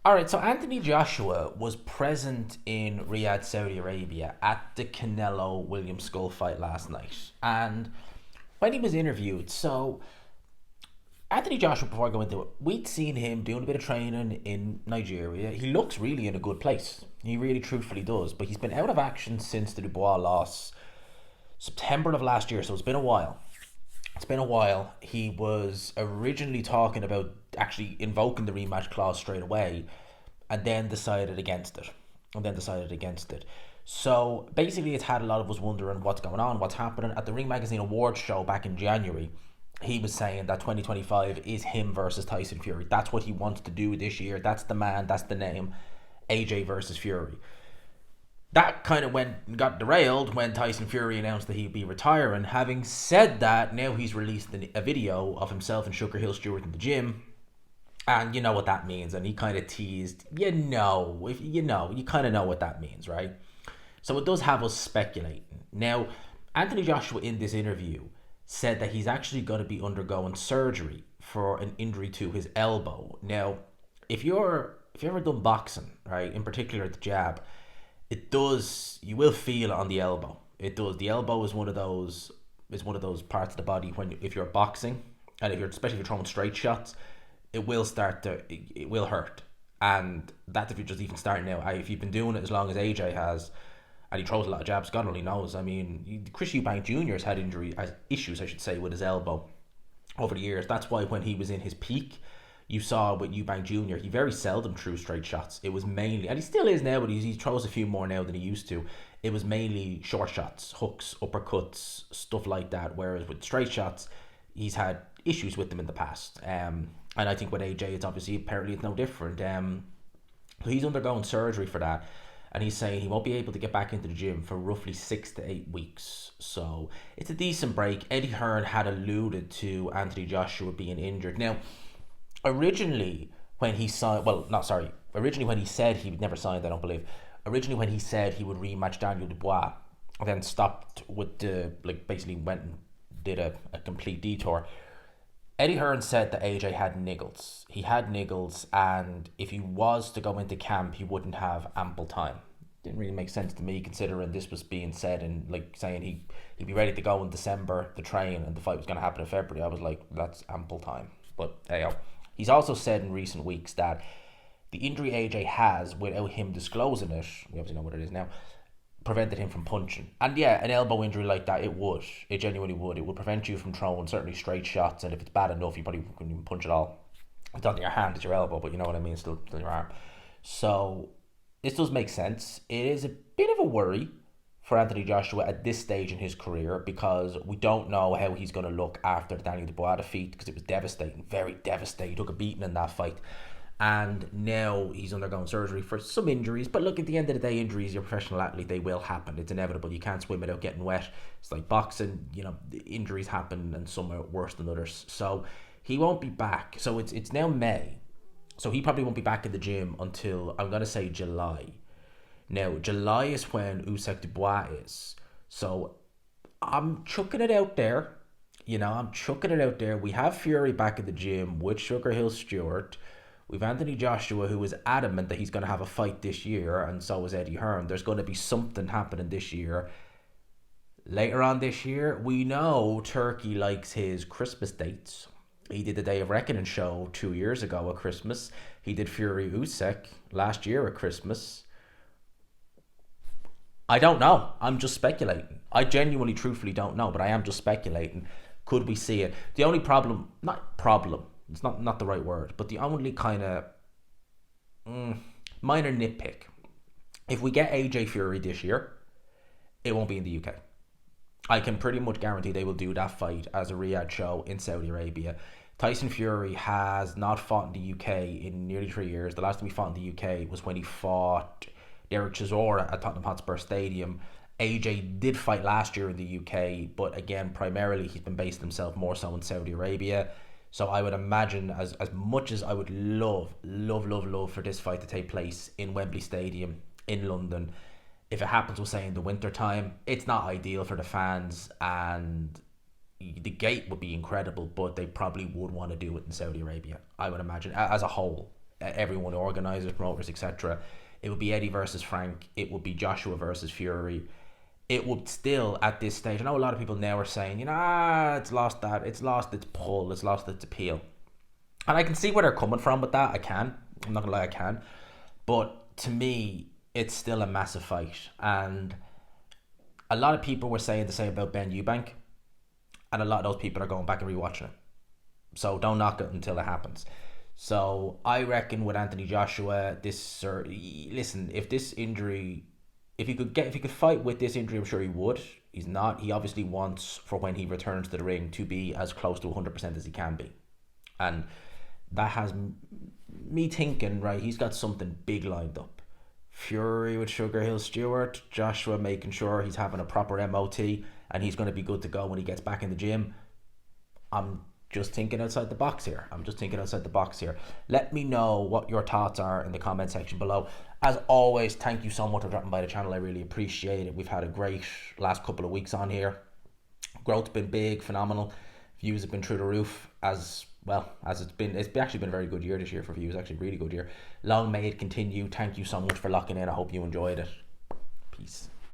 All right, so Anthony Joshua was present in Riyadh, Saudi Arabia at the Canelo William Skull fight last night. And when he was interviewed, so Anthony Joshua, before I go into it, we'd seen him doing a bit of training in Nigeria. He looks really in a good place. He really truthfully does. But he's been out of action since the Dubois loss September of last year, so it's been a while. It's been a while. He was originally talking about actually invoking the rematch clause straight away and then decided against it. So basically, it's had a lot of us wondering what's going on, what's happening. At the Ring Magazine Awards show back in January, he was saying that 2025 is him versus Tyson Fury. That's what he wants to do this year. That's the man, that's the name. AJ versus Fury. That kind of got derailed when Tyson Fury announced that he'd be retiring. Having said that, now he's released a video of himself and Sugar Hill Stewart in the gym, and you know what that means. And he kind of teased, if you kind of know what that means, right? So it does have us speculating. Now, Anthony Joshua in this interview said that he's actually going to be undergoing surgery for an injury to his elbow. Now, if you've ever done boxing, right, in particular the jab, you will feel it on the elbow. It does. The elbow is one of those parts of the body when if you're boxing and especially if you're throwing straight shots, it will hurt. And that's if you're just even starting now. If you've been doing it as long as AJ has, and he throws a lot of jabs, God only knows. I mean, Chris Eubank Jr. has issues, I should say, with his elbow over the years. That's why when he was in his peak, you saw with Eubank Jr., he very seldom threw straight shots. It was mainly, and he still is now, but he throws a few more now than he used to. It was mainly short shots, hooks, uppercuts, stuff like that. Whereas with straight shots, he's had issues with them in the past. And I think with AJ, apparently it's no different. So he's undergoing surgery for that. And he's saying he won't be able to get back into the gym for roughly 6 to 8 weeks. So it's a decent break. Eddie Hearn had alluded to Anthony Joshua being injured. Now, originally when he signed, originally when he said he would never signed, I don't believe. Originally when he said he would rematch Daniel Dubois, and then stopped with basically went and did a complete detour. Eddie Hearn said that AJ had niggles. He had niggles, and if he was to go into camp, he wouldn't have ample time. Didn't really make sense to me, considering this was being said and saying he'd be ready to go in December to train, and the fight was going to happen in February. I was like, that's ample time. But hey, he's also said in recent weeks that the injury AJ has, without him disclosing it, we obviously know what it is now, prevented him from punching. And yeah, an elbow injury like that, it genuinely would. It would prevent you from throwing certainly straight shots, and if it's bad enough, you probably couldn't even punch at all. It's not in your hand, it's your elbow, but you know what I mean, it's still in your arm. So this does make sense. It is a bit of a worry for Anthony Joshua at this stage in his career, because we don't know how he's going to look after the Daniel Dubois defeat, because it was devastating, very devastating. He took a beating in that fight. And now he's undergoing surgery for some injuries. But look, at the end of the day, injuries, you're a professional athlete, they will happen. It's inevitable. You can't swim without getting wet. It's like boxing, injuries happen, and some are worse than others. So he won't be back. So it's now May. So he probably won't be back in the gym until, I'm going to say, July. Now, July is when Usyk Dubois is. So I'm chucking it out there. We have Fury back in the gym with Sugar Hill Stewart. We've Anthony Joshua, who is adamant that he's going to have a fight this year, and so is Eddie Hearn. There's going to be something happening this year. Later on this year, we know Turkey likes his Christmas dates. He did the Day of Reckoning show 2 years ago at Christmas. He did Fury Usyk last year at Christmas. I don't know. I'm just speculating. I genuinely, truthfully don't know, but I am just speculating. Could we see it? The only problem, not problem, it's not the right word, but the only kind of minor nitpick. If we get AJ Fury this year, it won't be in the UK. I can pretty much guarantee they will do that fight as a Riyadh show in Saudi Arabia. Tyson Fury has not fought in the UK in nearly 3 years. The last time he fought in the UK was when he fought Derek Chisora at Tottenham Hotspur Stadium. AJ did fight last year in the UK, but again, primarily he's been based himself more so in Saudi Arabia. So I would imagine, as much as I would love for this fight to take place in Wembley Stadium in London, if it happens, we'll say in the winter time, it's not ideal for the fans, and the gate would be incredible, but they probably would want to do it in Saudi Arabia, I would imagine, as a whole. everyone, organisers, promoters, etc. It would be Eddie versus Frank. It would be Joshua versus Fury. It would still, at this stage, I know a lot of people now are saying, it's lost its pull, it's lost its appeal. And I can see where they're coming from with that. I'm not gonna lie, I can. But to me, it's still a massive fight. And a lot of people were saying the same about Ben Eubank. And a lot of those people are going back and rewatching it. So don't knock it until it happens. So I reckon with Anthony Joshua, listen, if this injury, if he could fight with this injury, I'm sure he would. He's not. He obviously wants, for when he returns to the ring, to be as close to 100% as he can be. And that has me thinking, right, he's got something big lined up. Fury with Sugar Hill Stewart, Joshua making sure he's having a proper MOT and he's going to be good to go when he gets back in the gym. I'm just thinking outside the box here. Let me know what your thoughts are in the comment section below. As always, thank you so much for dropping by the channel. I really appreciate it. We've had a great last couple of weeks on here. Growth's been big, phenomenal. Views have been through the roof as well as it's been. It's actually been a very good year this year for views. Actually, really good year. Long may it continue. Thank you so much for locking in. I hope you enjoyed it. Peace.